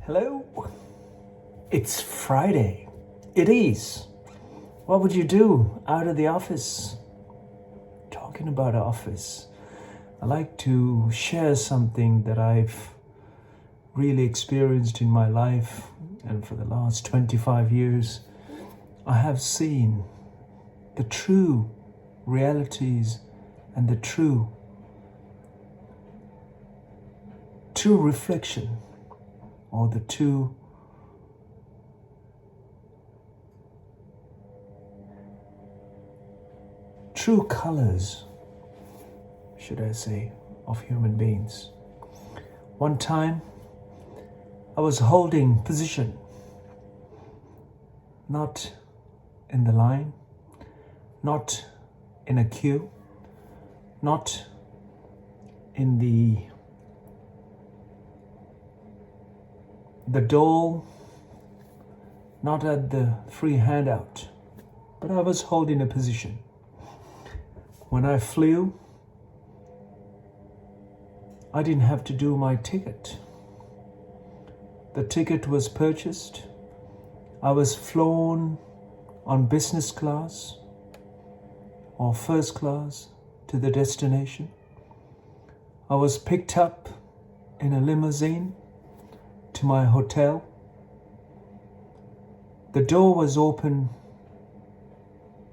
Hello? It's Friday. It is. What would you do out of the office? Talking about office, I like to share something that I've really experienced in my life, and for the last 25 years, I have seen the true realities and the true reflection, or the true colors, should I say, of human beings. One time, I was holding position, not in the line, not in a queue, not in the dole, not at the free handout, but I was holding a position. When I flew, I didn't have to do my ticket. The ticket was purchased. I was flown on business class or first class to the destination. I was picked up in a limousine to my hotel. The door was opened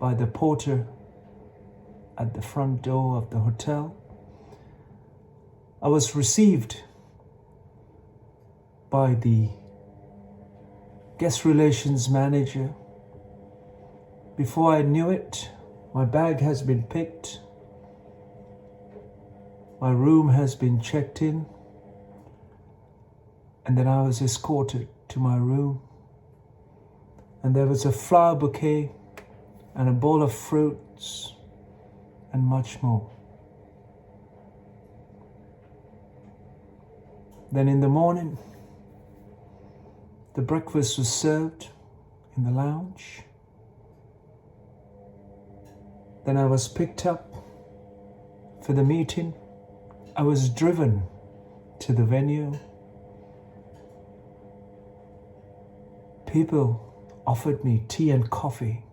by the porter at the front door of the hotel. I was received by the guest relations manager. Before I knew it, my bag has been picked. My room has been checked in. And then I was escorted to my room. And there was a flower bouquet and a bowl of fruits and much more. Then in the morning, the breakfast was served in the lounge. Then I was picked up for the meeting. I was driven to the venue. People offered me tea and coffee.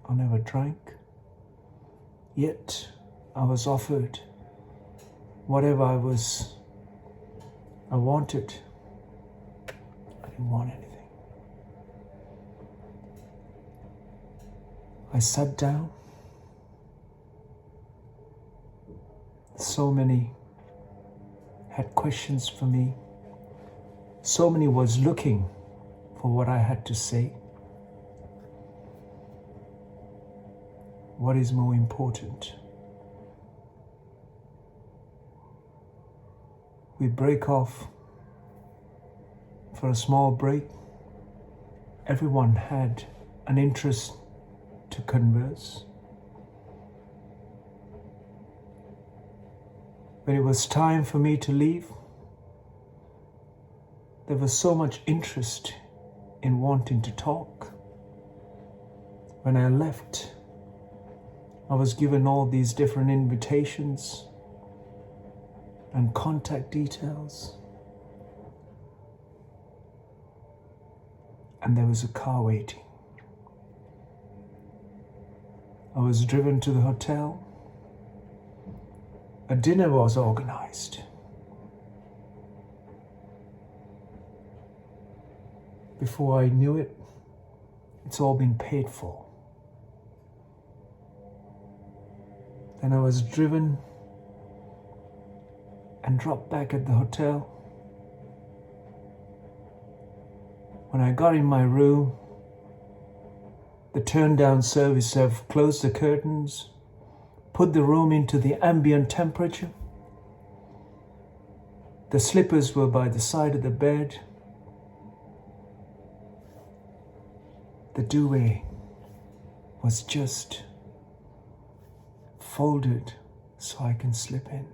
I never drank. Yet I was offered whatever I wanted. I didn't want anything. I sat down. So many had questions for me. So many was looking for what I had to say. What is more important? We break off for a small break. Everyone had an interest to converse. When it was time for me to leave, there was so much interest in wanting to talk. When I left, I was given all these different invitations and contact details. And there was a car waiting. I was driven to the hotel. A dinner was organized. Before I knew it, it's all been paid for. Then I was driven and dropped back at the hotel. When I got in my room, the turn-down service have closed the curtains, put the room into the ambient temperature. The slippers were by the side of the bed. The duvet was just folded so I can slip in.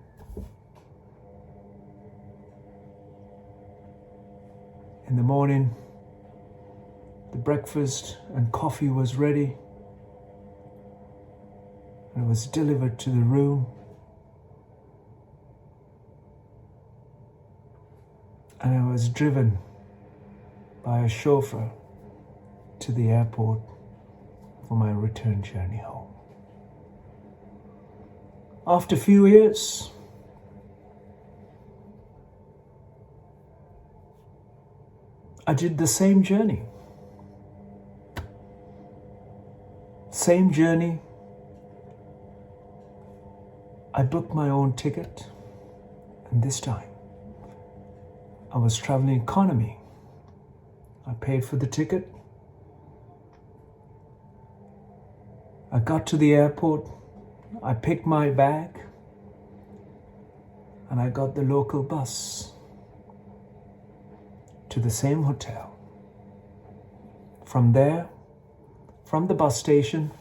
In the morning, the breakfast and coffee was ready. It was delivered to the room. And I was driven by a chauffeur to the airport for my return journey home. After a few years, I did the same journey. Same journey. I booked my own ticket, and this time I was traveling economy. I paid for the ticket. I got to the airport. I picked my bag and I got the local bus to the same hotel. From there, from the bus station,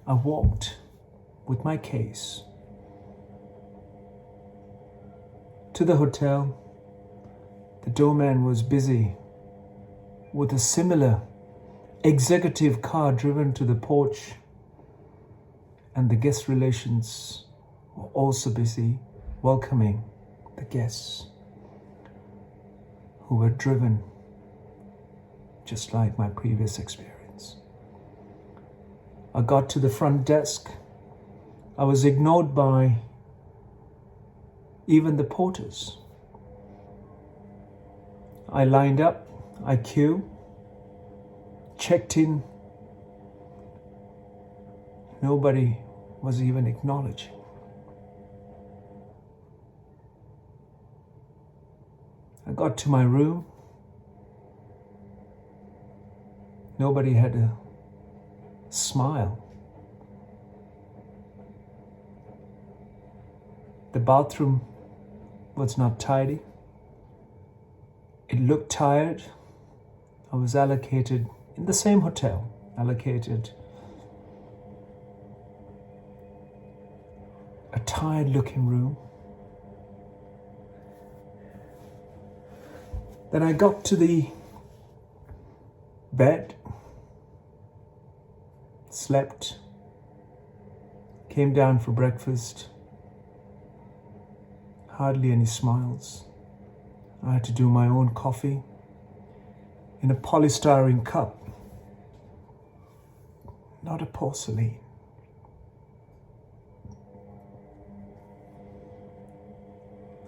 I walked with my case to the hotel. The doorman was busy with a similar executive car driven to the porch, and the guest relations were also busy welcoming the guests who were driven just like my previous experience. I got to the front desk. I was ignored by even the porters. I lined up, I queued, checked in. Nobody was even acknowledging. I got to my room. Nobody had a smile. The bathroom was not tidy. It looked tired. I was allocated in the same hotel, allocated a tired looking room. Then I got to the bed, slept, came down for breakfast. Hardly any smiles. I had to do my own coffee in a polystyrene cup, not a porcelain.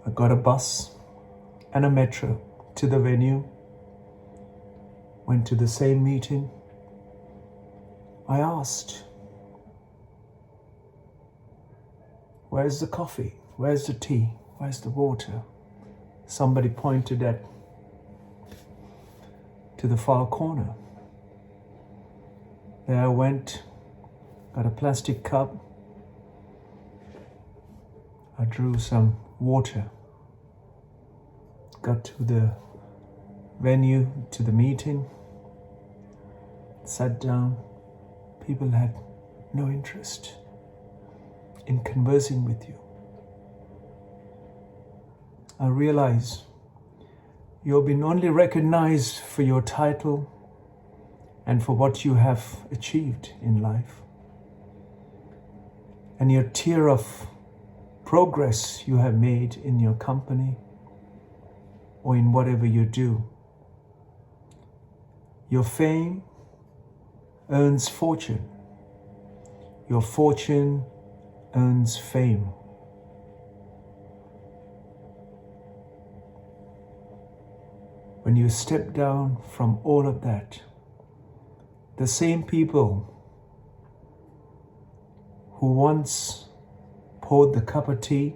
I got a bus and a metro to the venue, went to the same meeting. I asked, where's the coffee? Where's the tea? Where's the water? Somebody pointed to the far corner. There I went, got a plastic cup. I drew some water. Got to the venue, to the meeting, sat down. People had no interest in conversing with you. I realize you've been only recognized for your title and for what you have achieved in life, and your tier of progress you have made in your company or in whatever you do. Your fame earns fortune. Your fortune earns fame. When you step down from all of that, the same people who once poured the cup of tea,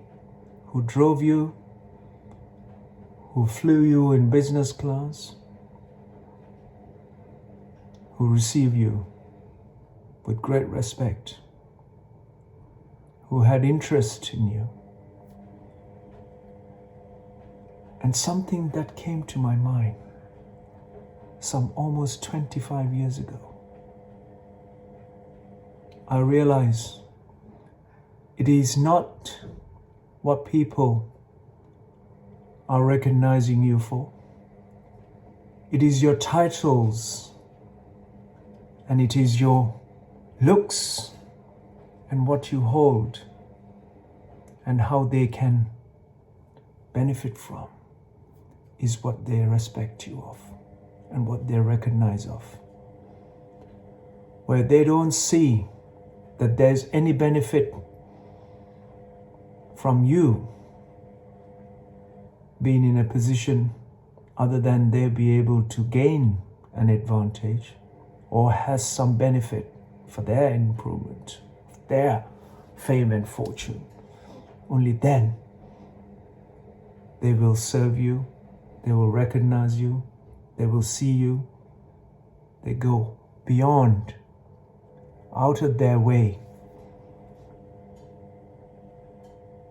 who drove you, who flew you in business class, who receive you with great respect, who had interest in you. And something that came to my mind some almost 25 years ago. I realize it is not what people are recognizing you for. It is your titles, and it is your looks and what you hold and how they can benefit from is what they respect you of and what they recognize of. Where they don't see that there's any benefit from you being in a position other than they be able to gain an advantage or has some benefit for their improvement, their fame and fortune. Only then they will serve you, they will recognize you, they will see you. They go beyond, out of their way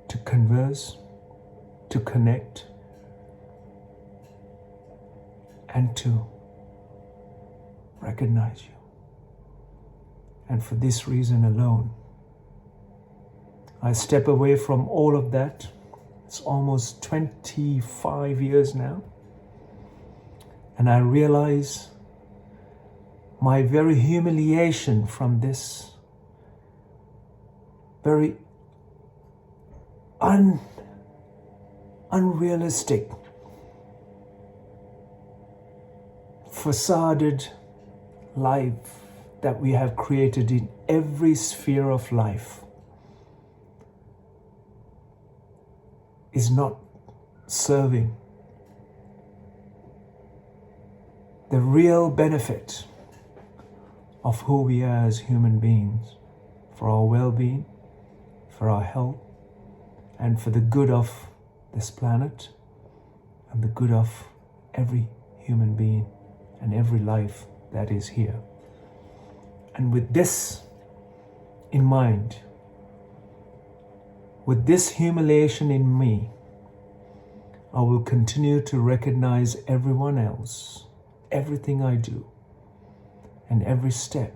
to converse, to connect, and to recognize you. And for this reason alone, I step away from all of that. It's almost 25 years now. And I realize my very humiliation from this very unrealistic, facaded life that we have created in every sphere of life is not serving the real benefit of who we are as human beings, for our well-being, for our health, and for the good of this planet and the good of every human being and every life that is here. And with this in mind, with this humiliation in me, I will continue to recognize everyone else, everything I do, and every step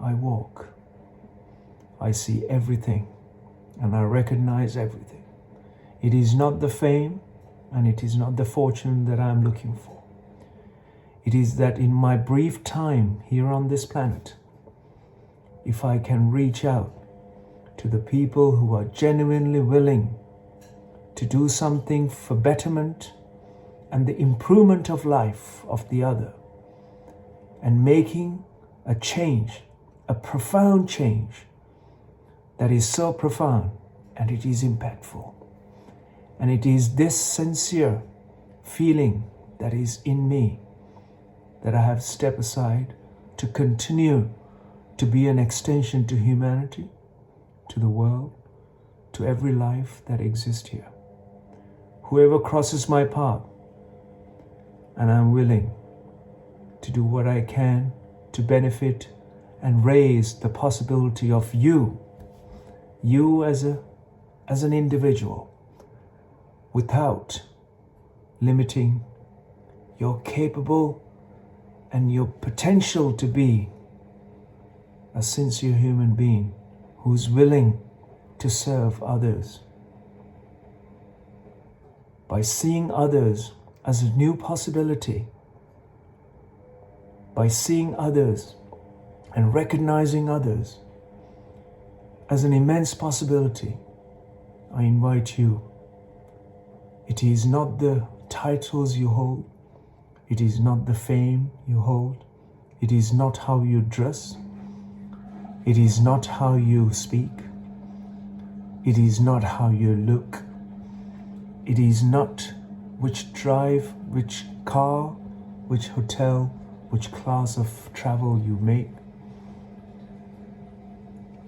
I walk. I see everything and I recognize everything. It is not the fame and it is not the fortune that I'm looking for. It is that in my brief time here on this planet, if I can reach out to the people who are genuinely willing to do something for betterment and the improvement of life of the other, and making a change, a profound change that is so profound and it is impactful. And it is this sincere feeling that is in me that I have stepped aside to continue to be an extension to humanity, to the world, to every life that exists here. Whoever crosses my path, and I'm willing to do what I can to benefit and raise the possibility of you as an individual, without limiting your capable and your potential to be a sincere human being who's willing to serve others. By seeing others as a new possibility, by seeing others and recognizing others as an immense possibility, I invite you. It is not the titles you hold, it is not the fame you hold, it is not how you dress, it is not how you speak, it is not how you look, it is not which drive, which car, which hotel, which class of travel you make.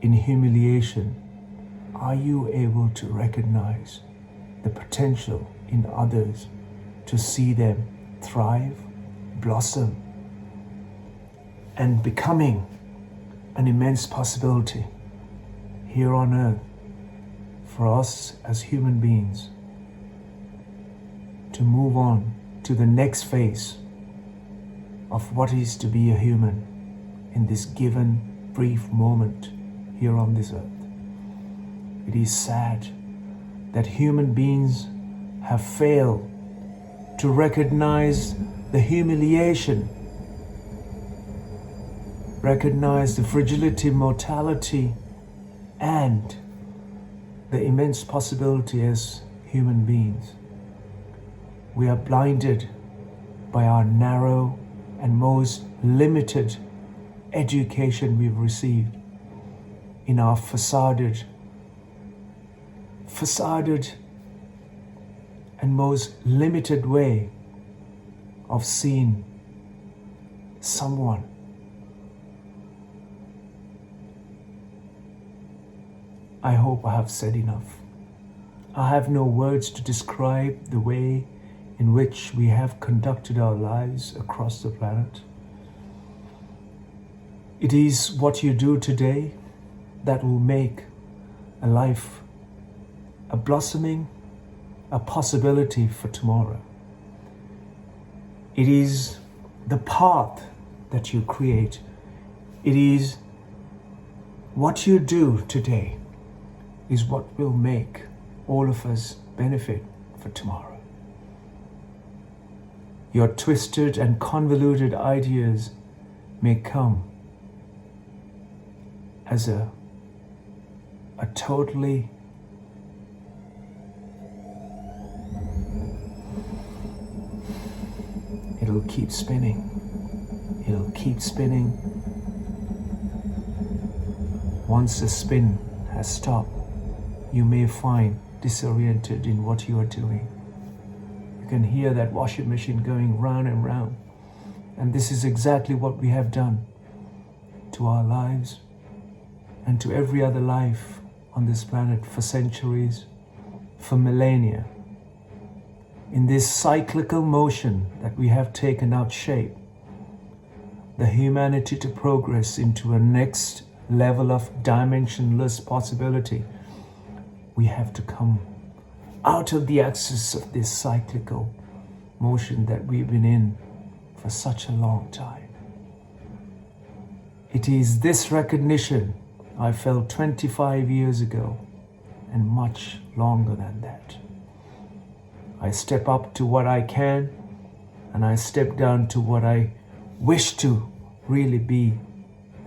In humiliation, are you able to recognize the potential in others to see them thrive, blossom, and becoming an immense possibility here on earth for us as human beings to move on to the next phase of what is to be a human in this given brief moment here on this earth. It is sad that human beings have failed to recognize the humiliation, recognize the fragility, mortality, and the immense possibility as human beings. We are blinded by our narrow and most limited education we've received in our facaded and most limited way of seeing someone. I hope I have said enough. I have no words to describe the way in which we have conducted our lives across the planet. It is what you do today that will make a life, a blossoming, a possibility for tomorrow. It is the path that you create. It is what you do today is what will make all of us benefit for tomorrow. Your twisted and convoluted ideas may come as a totally it'll keep spinning. It'll keep spinning. Once the spin has stopped, you may find disoriented in what you are doing. You can hear that washing machine going round and round. And this is exactly what we have done to our lives and to every other life on this planet for centuries, for millennia. In this cyclical motion that we have taken out shape, the humanity to progress into a next level of dimensionless possibility, we have to come out of the axis of this cyclical motion that we've been in for such a long time. It is this recognition I felt 25 years ago and much longer than that. I step up to what I can and I step down to what I wish to really be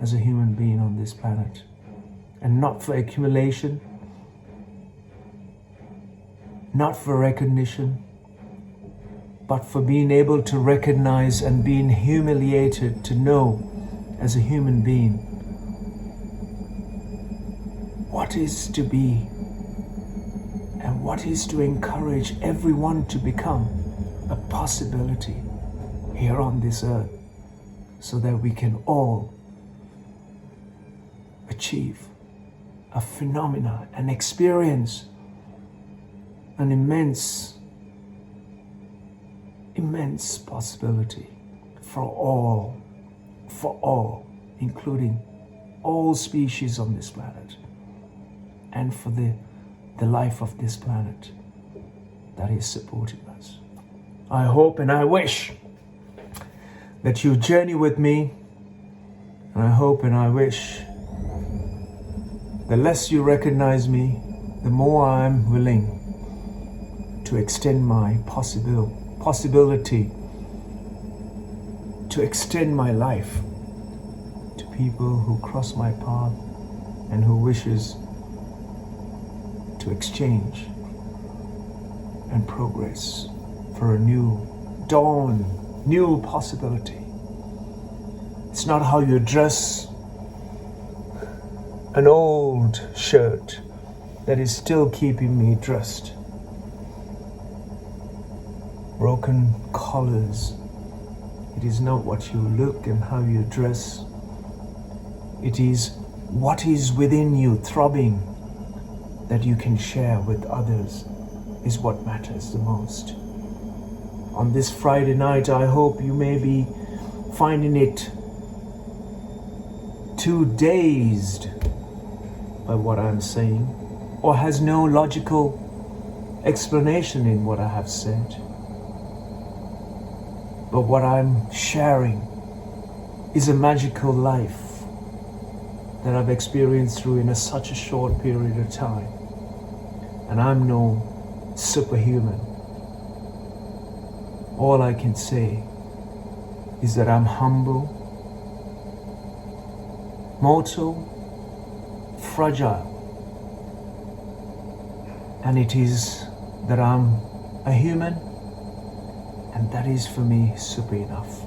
as a human being on this planet. And not for accumulation, not for recognition, but for being able to recognize and being humiliated to know as a human being what is to be and what is to encourage everyone to become a possibility here on this earth, so that we can all achieve a phenomena, an experience, an immense possibility for all, including all species on this planet, and for the life of this planet that is supporting us. I hope and I wish that you journey with me, and I hope and I wish the less you recognize me, the more I'm willing to extend my possibility, to extend my life to people who cross my path and who wishes to exchange and progress for a new dawn, new possibility. It's not how you dress an old shirt that is still keeping me dressed. Broken collars. It is not what you look and how you dress. It is what is within you throbbing that you can share with others is what matters the most. On this Friday night, I hope you may be finding it too dazed by what I'm saying, or has no logical explanation in what I have said. But what I'm sharing is a magical life that I've experienced through in such a short period of time. And I'm no superhuman. All I can say is that I'm humble, mortal, fragile, and it is that I'm a human, and that is for me super enough.